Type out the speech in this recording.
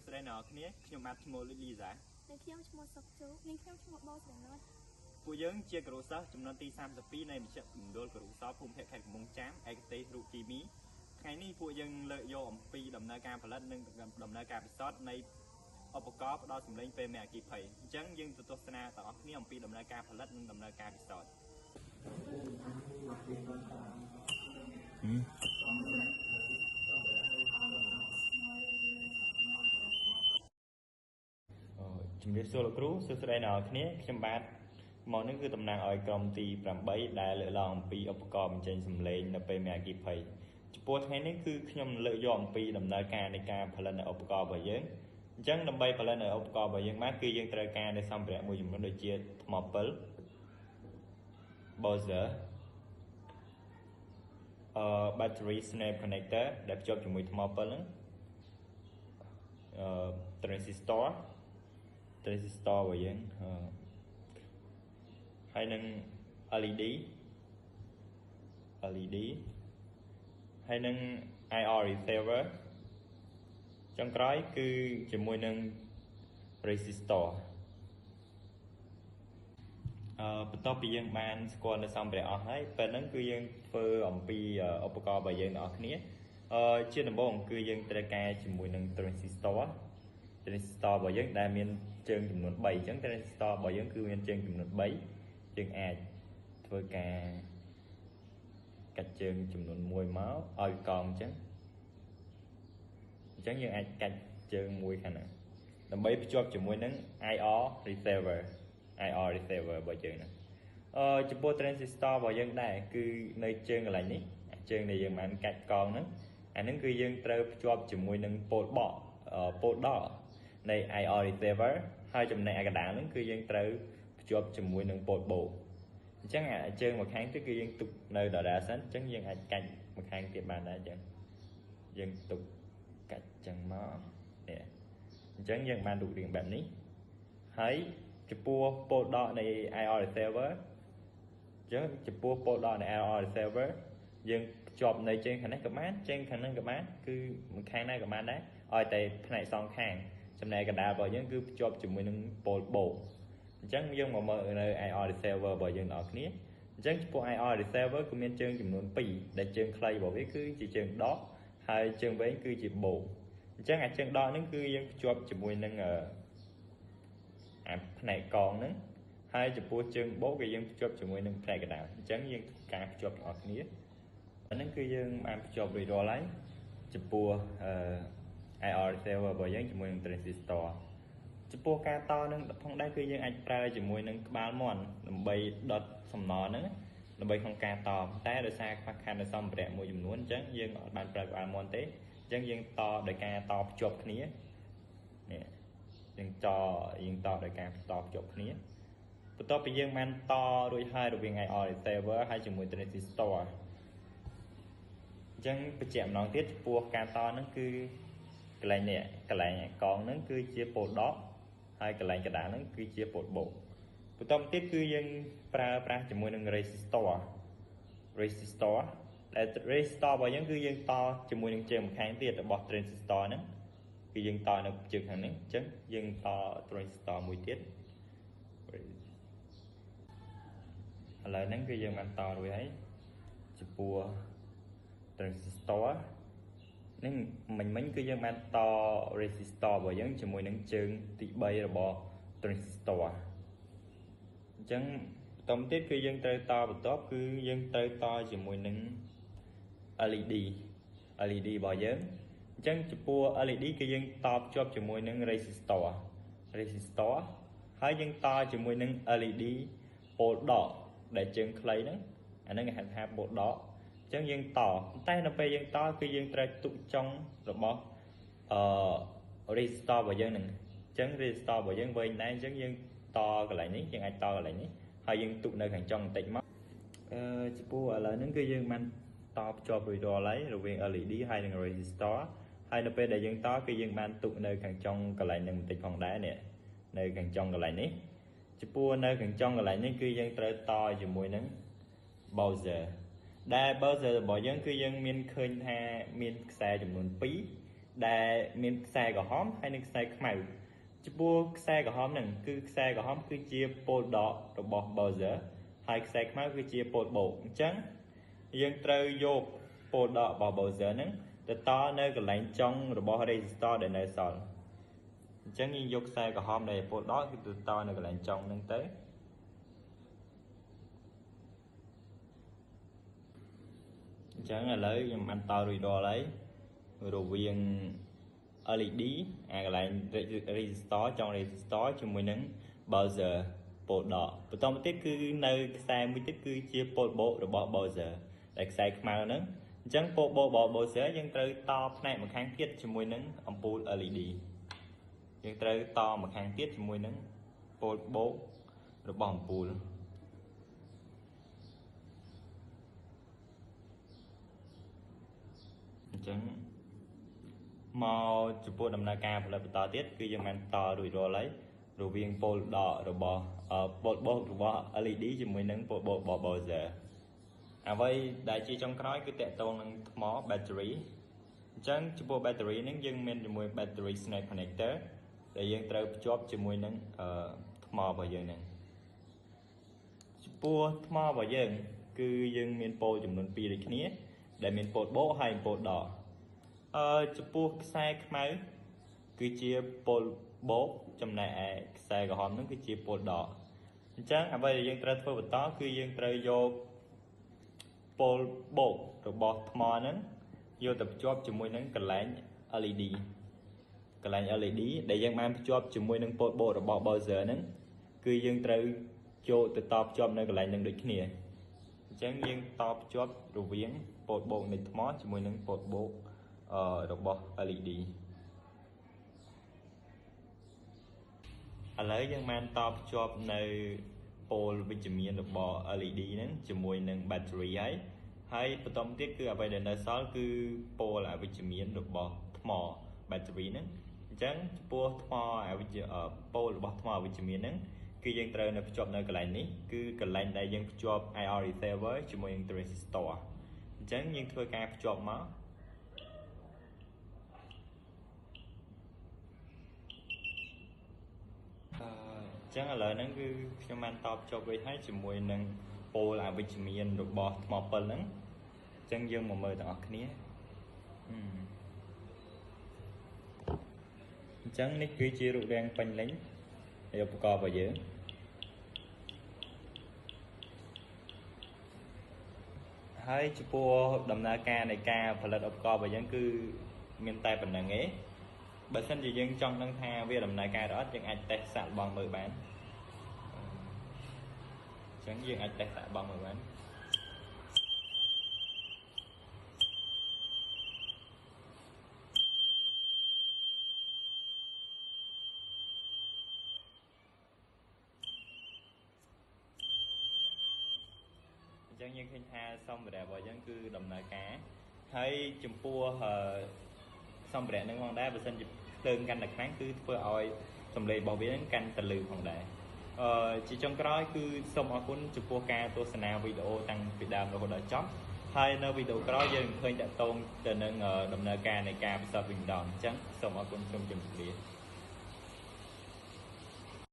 ស្ដីអ្នកគ្នាខ្ញុំបាទឈ្មោះលីលីសានិងខ្ញុំឈ្មោះសុកជូនិងខ្ញុំឈ្មោះបោស្រីណុតពួកយើងជាគរុសិស្សចំនួនទី32នៃមជ្ឈមណ្ឌលគរុសិស្សភូមិភាគខេត្តកំពង់ចាមឯកទេសរូបគីមីថ្ងៃនេះពួកយើងលើកយកអំពីដំណើរការផលិតនិងដំណើរការពិសោធន៍នៃឧបករណ៍ផ្ដល់សម្លេងពេលមានអគ្គិភ័យអញ្ចឹងយើងទៅទស្សនាទាំងអស់គ្នាអំពីដំណើរការផលិតនិងដំណើរការពិសោធន៍ជំរាបសួរលោកគ្រូសួស្តីអ្នកនរគ្នាខ្ញុំបាទមកនេះគឺតំណាងឲ្យក្រុមទី8ដែលលើកឡើងអំពីឧបករណ៍បញ្ចេញសំឡេងនៅពេលមានអគ្គិភ័យចំពោះថ្ងៃនេះគឺខ្ញុំលើកយកអំពីដំណើរការនៃការផលិតនៅឧបករណ៍របស់យើងអញ្ចឹងដើម្បីផលិតនៅឧបករណ៍របស់យើងមកគឺយើងត្រូវការនៅសម្ភារៈមួយចំនួនដូចជាថ្មពិល buzzer battery snap connector ដែលភ្ជាប់ជាមួយថ្មពិលហ្នឹងtransistor របស់យើងហើយនឹង LED ហើយនឹង IR receiver ចុងក្រោយគឺជាមួយនឹង resistor បន្ទាប់ពីយើងបានស្គាល់នៅសម្ភារៈអស់ហើយពេលហ្នឹងគឺយើងធ្វើអំពីឧបករណ៍របស់យើងទាំងអស់គ្នាជាដំបូងគឺយើងត្រូវការជាមួយនឹង transistor របស់យើងដែលមានជើងចំនួន3អញ្ចឹង transistor របស់យើងគឺមានជើងចំនួន3យើងអាចធ្វើការកាត់ជើងចំនួន1មកឲ្យកង់អញ្ចឹងយើងអាចកាច់ជើងមួយខាងហ្នឹងដើម្បីភ្ជាប់ជាមួយនឹង IR receiver របស់យើងហ្នឹងចំពោះ transistor របស់យើងដែរគឺនៅជើងកន្លែងនេះជើងដែលយើងបានកាច់កង់ហ្នឹងអាហ្នឹងគឺយើងត្រូវភ្ជាប់ជាមួយនឹងពោតដកនៃ IR receiver ហើយចំណែកឯកណ្ដាលហ្នឹងគឺយើងត្រូវភ្ជាប់ជាមួយនឹងពោតបូអញ្ចឹងជើងមួយខាងទៀតគឺយើងទុកនៅដដែលសិនអញ្ចឹងយើងអាចកាច់មួយខាងទៀតបានដែរអញ្ចឹងយើងទុកកាច់អញ្ចឹងមកនេះអញ្ចឹងយើងបានរូបរាងបែបនេះហើយចំពោះពោតដកនៃ IR receiver អញ្ចឹងចំពោះពោតដកនៃ IR receiver យើងភ្ជាប់នៅជើងខាងនេះក៏បានជើងខាងហ្នឹងក៏បានគឺមួយខាងណាក៏បានដែរឲ្យតែផ្នែកសងខាងចំណែកកណ្ដាលរបស់យើងគឺភ្ជាប់ជាមួយនឹងពោលបូអញ្ចឹងយើងមកមើលនៅ IR receiver របស់យើងទាំងអស់គ្នាអញ្ចឹងចំពោះ IR receiver គឺមានជើងចំនួន2ដែលជើងខ្លីរបស់វាគឺជាជើងដកហើយជើងវែងគឺជាបូអញ្ចឹងជើងដកហ្នឹងគឺយើងភ្ជាប់ជាមួយនឹងផ្នែកកងហ្នឹងហើយចំពោះជើងបូគឺយើងភ្ជាប់ជាមួយនឹងផ្នែកកណ្ដាលអញ្ចឹងយើងធ្វើការភ្ជាប់ទាំងអស់គ្នាអាហ្នឹងគឺយើងបានភ្ជាប់រួចរាល់ហើយចំពោះIR receiver របស់យើងជាមួយនឹង transistor ចំពោះការតនឹងផងដែរគឺយើងអាចប្រើជាមួយនឹងក្បាលមាន់ដើម្បីដុតសំណហ្នឹងដើម្បីក្នុងការតតែដោយសារខ្វះខាតនៅសម្ភារៈមួយចំនួនអញ្ចឹងយើងអត់បានប្រើក្បាលមាន់ទេអញ្ចឹងយើងតដោយការតភ្ជាប់គ្នានេះយើងតដោយការតភ្ជាប់គ្នាបន្ទាប់ពីយើងបានតរួចហើយរវាង IR receiver ហើយជាមួយ transistor អញ្ចឹងបញ្ជាក់ម្ដងទៀតចំពោះការតហ្នឹងគឺកន្លែងកងហ្នឹងគឺជាពោតដកហើយកន្លែងកណ្ដាលហ្នឹងគឺជាពោតបូបន្ទាប់ទៀតគឺយើងប្រើប្រាស់ជាមួយនឹង resistor ដែល resistor របស់យើងគឺយើងតជាមួយនឹងជើងម្ខាងទៀតរបស់ transistor ហ្នឹងគឺយើងតនៅជើងខាងនេះអញ្ចឹងយើងត transistor មួយទៀតឥឡូវហ្នឹងគឺយើងបានតរួចហើយចំពោះ transistor នឹងមិញគឺយើងបានត resistor របស់យើងជាមួយនឹងជើងទី3របស់ transistor អញ្ចឹងបន្តទៀតគឺយើងត្រូវតបន្ទាប់គឺយើងត្រូវតជាមួយនឹង LED របស់យើងអញ្ចឹងចំពោះ LED គឺយើងតភ្ជាប់ជាមួយនឹង resistor ហើយយើងតជាមួយនឹង LED ពោលដកដែលជើងខ្លីហ្នឹងអាហ្នឹងគេហៅថាពោលដកអញ្ចឹងយើងតតែនៅពេលយើងតគឺយើងត្រូវទុកចុងរបស់resistor របស់យើងហ្នឹងអញ្ចឹង resistor របស់យើងវែងដែរអញ្ចឹងយើងតកន្លែងនេះយើងអាចតកន្លែងនេះហើយយើងទុកនៅខាងចុងបន្តិចមកចំពោះឥឡូវហ្នឹងគឺយើងបានតភ្ជាប់រួចរាល់ហើយរវាង LED ហើយនឹង resistor ហើយនៅពេលដែលយើងតគឺយើងបានទុកនៅខាងចុងកន្លែងហ្នឹងបន្តិចផងដែរនេះនៅខាងចុងកន្លែងនេះចំពោះនៅខាងចុងកន្លែងនេះគឺយើងត្រូវតជាមួយនឹង buzzer ដែល buzzer របស់យើងគឺយើងមានឃើញថាមានខ្សែចំនួន2 ដែលមានខ្សែក្រហមហើយនិងខ្សែខ្មៅចំពោះខ្សែក្រហមហ្នឹងគឺខ្សែក្រហមគឺជាពោលដករបស់ Bowser ហើយខ្សែខ្មៅគឺជាពោលបូកអញ្ចឹងយើងត្រូវយកពោលដករបស់ Bowser ហ្នឹងទៅតនៅកន្លែងចុងរបស់ resistor ដែលនៅសល់អញ្ចឹងយើងយកខ្សែក្រហមដែលពោលដកគឺទៅតនៅកន្លែងចុងហ្នឹងទៅអញ្ចឹងឥឡូវខ្ញុំបានតរួចរាល់ហើយរវាង LED អាកន្លែង resistor ចុង resistor ជាមួយនឹង Bowser ពោលដកបន្តមកទៀតគឺនៅខ្សែមួយទៀតគឺជាពោលបូករបស់ Bowser ដែលខ្សែខ្មៅហ្នឹងអញ្ចឹងពោលបូករបស់ Bowser យើងត្រូវតផ្នែកម្ខាងទៀតជាមួយនឹងអំពូល LED យើងត្រូវតម្ខាងទៀតជាមួយនឹងពោលបូករបស់អំពូលអញ្ចឹងមកចំពោះដំណើរការផលិតបន្តទៀតគឺយើងបានតរួចរាល់ហើយរវាងពោលដករបស់ពោលបូករបស់ LED ជាមួយនឹងពោលបូករបស់ Bowser អ្វីដែលជាចុងក្រោយគឺតកតងនឹងថ្ម battery អញ្ចឹងចំពោះ battery ហ្នឹងយើងមានជាមួយ battery snap connector ដែលយើងត្រូវភ្ជាប់ជាមួយនឹងថ្មរបស់យើងហ្នឹងចំពោះថ្មរបស់យើងគឺយើងមានពោលចំនួន2ដូចគ្នាដែលមានពោលបូកហើយពោលដកចំពោះខ្សែខ្មៅគឺជាពោលបូកចំណែកឯខ្សែក្រហមហ្នឹងគឺជាពោលដកអញ្ចឹងអ្វីដែលយើងត្រូវធ្វើបន្តគឺយើងត្រូវយកពោលបូករបស់ថ្មហ្នឹងយកទៅភ្ជាប់ជាមួយនឹងកន្លែង LED កន្លែង LED ដែលយើងបានភ្ជាប់ជាមួយនឹងពោលបូករបស់ Bowser ហ្នឹងគឺយើងត្រូវចូលទៅតភ្ជាប់នៅកន្លែងហ្នឹងដូចគ្នាអញ្ចឹងយើងតភ្ជាប់រវាងពោលបូកនៃថ្មជាមួយនឹងពោលបូករបស់ LED ឥឡូវយើងបានតភ្ជាប់នៅពោលវិជ្ជមានរបស់ LED ហ្នឹងជាមួយនឹង battery ហើយបន្តមកទៀតគឺអ្វីដែលនៅសល់គឺពោលអវិជ្ជមានរបស់ថ្ម battery ហ្នឹងអញ្ចឹងចំពោះថ្មពោលរបស់ថ្មអវិជ្ជមានហ្នឹងគឺយើងត្រូវនៅភ្ជាប់នៅកន្លែងនេះគឺកន្លែងដែលយើងភ្ជាប់ IR receiver ជាមួយនឹង transistor អញ្ចឹងយើងធ្វើការភ្ជាប់មកអញ្ចឹងឥឡូវហ្នឹងគឺខ្ញុំបានតភ្ជាប់វិញហើយជាមួយនឹងពោលអវិជ្ជមានរបស់ថ្មពិលហ្នឹងអញ្ចឹងយើងមកមើលទាំងអស់គ្នាអញ្ចឹងនេះគឺជារូបរាងពេញលេញនៃឧបករណ៍របស់យើងហើយចំពោះដំណើរការនៃការផលិតឧបករណ៍របស់យើងគឺមានតែប៉ុណ្្នឹងឯងបើសិនជាយើងចង់ដឹងថាវាដំណើរការឬអត់យើងអាចតេស្តសាកល្បងមើលបានអញ្ចឹងយើងអាចតេស្តសាកល្បងមើលបានអញ្ចឹងយើងឃើញថាសម្ភារៈរបស់យើងគឺដំណើរការហើយចំពោះសម្ភារៈនឹងផងដែរបើសិនជាភ្លើងកាន់តែខ្លាំងគឺធ្វើឲ្យសំឡេងរបស់វានឹងកាន់តែលឺផងដែរជាចុងក្រោយគឺសូមអរគុណចំពោះការទស្សនាវីដេអូតាំងពីដើមរហូតដល់ចប់ហើយនៅវីដេអូក្រោយយើងឃើញតាក់ទងទៅនឹងដំណើរការនៃការផ្សព្វវិញម្ដងអញ្ចឹងសូមអរគុណសូមជម្រាបលា